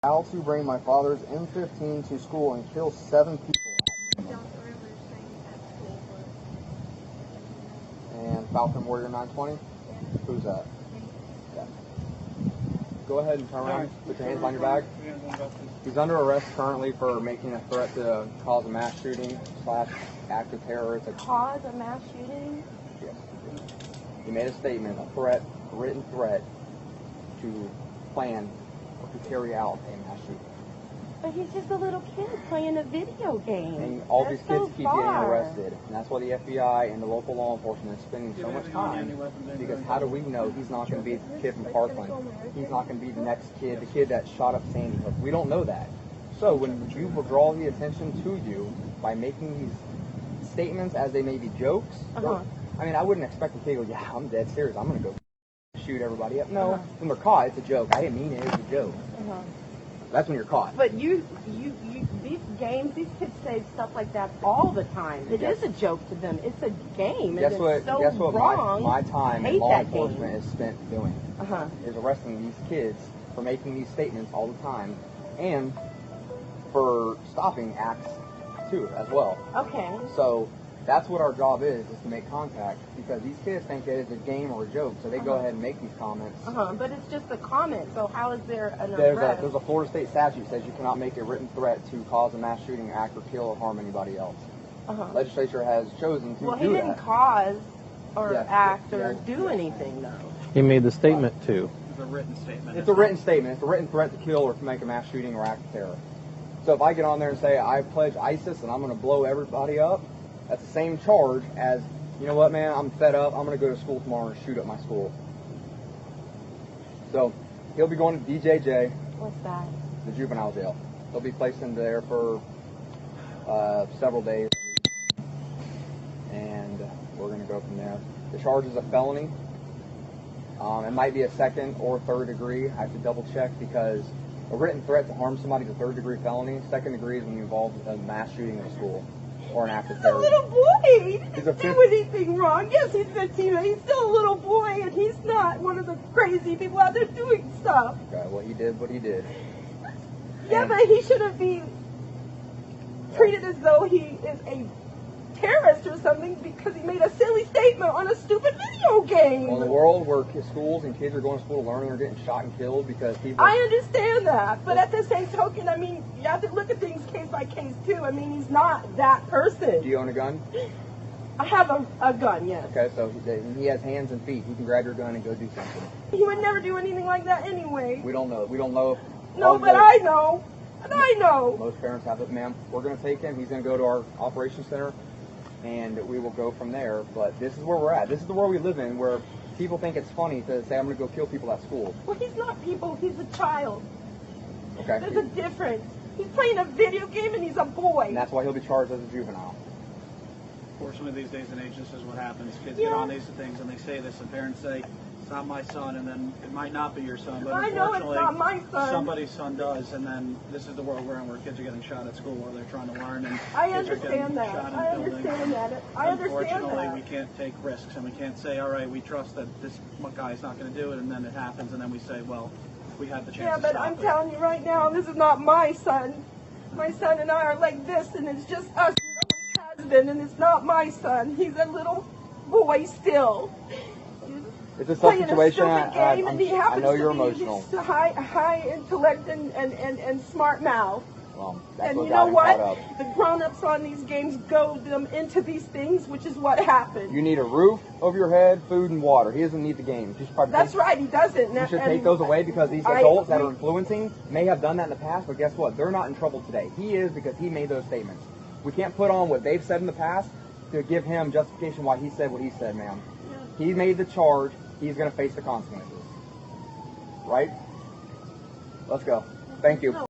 How to bring my father's M15 to school and kill 7 people. And Falcon Warrior 920? Who's that? Okay. Go ahead and turn around. Put your hands on your back. He's under arrest currently for making a threat to cause a mass shooting / act of terror. Cause a mass shooting? Yes. He made a statement, a written threat to plan or to carry out a mass shooting. But he's just a little kid playing a video game. And all That's these kids so keep getting far. arrested. And that's why the FBI and the local law enforcement is spending so much time. Because how do we know he's not going to be the kid from Parkland? He's not going to be the next kid, the kid that shot up Sandy Hook. We don't know that. So when you will draw the attention to you by making these statements as they may be jokes, I mean, I wouldn't expect the kid to go, yeah, I'm dead serious. I'm going to go shoot everybody up. No, when they're caught, it's a joke. I didn't mean it. It's a joke. That's when you're caught. But these games, these kids say stuff like that all the time. It is a joke to them. It's a game. Guess what wrong. my time in law enforcement is spent doing? Is arresting these kids for making these statements all the time, and for stopping acts too as well. Okay. So that's what our job is to make contact, because these kids think that it's a game or a joke, so they go ahead and make these comments. But it's just a comment, so how is there an There's arrest? a Florida state statute that says you cannot make a written threat to cause a mass shooting, act, or kill or harm anybody else. Legislature has chosen to do that. Well, he didn't cause or act or do anything, though. He made the statement too. It's a written statement. It's a written statement. It's a written threat to kill or to make a mass shooting or act of terror. So if I get on there and say, I pledge ISIS and I'm going to blow everybody up, that's the same charge as, you know what, man, I'm fed up. I'm going to go to school tomorrow and shoot up my school. So he'll be going to DJJ. What's that? The juvenile jail. He'll be placed in there for several days. And we're going to go from there. The charge is a felony. It might be a second or third degree. I have to double check, because a written threat to harm somebody is a third degree felony. Second degree is when you involve a mass shooting in a school or an act of terror. He's a little boy. He didn't do anything wrong. Yes, he's 15, but he's still a little boy, and he's not one of the crazy people out there doing stuff. Okay, well, he did what he did. Yeah, but he shouldn't be treated as though he is a terrorist or something because he made a silly statement on a stupid video game. Well, in a world where schools and kids are going to school to learn and are getting shot and killed because people... I understand that, but at the same token, I mean, you have to look at things case by case, too. I mean, he's not that person. Do you own a gun? I have a gun, yes. Okay, so he has hands and feet. He can grab your gun and go do something. He would never do anything like that anyway. We don't know. We don't know. No, but I know. And I know. Most parents have it, ma'am. We're going to take him. He's going to go to our operations center, and we will go from there. But this is where we're at. This is the world we live in, where people think it's funny to say, I'm going to go kill people at school. Well, he's not people. He's a child. Okay. There's a difference. He's playing a video game, and he's a boy. And that's why he'll be charged as a juvenile. Fortunately, these days and age, this is what happens. Kids get on these things, and they say this, and parents say, it's not my son, and then it might not be your son, but I know it's not my son. Somebody's son does, and then this is the world we're in, where kids are getting shot at school while they're trying to learn, and I understand that. I understand that. I understand that. Unfortunately, we can't take risks, and we can't say, all right, we trust that this guy's not going to do it, and then it happens, and then we say, well, we had the chance to stop it. Yeah, but I'm telling you right now, this is not my son. My son and I are like this, and it's just us. Husband, and it's not my son. He's a little boy still. It's a tough situation. I know you're emotional. High intellect and smart mouth. Well, that's and what you know what? Up. The grown-ups on these games goad them into these things, which is what happened. You need a roof over your head, food, and water. He doesn't need the games. That's right, he doesn't. You should take those away, because these adults that are influencing may have done that in the past, but guess what? They're not in trouble today. He is, because he made those statements. We can't put on what they've said in the past to give him justification why he said what he said, ma'am. He made the charge. He's going to face the consequences. Right? Let's go. Thank you.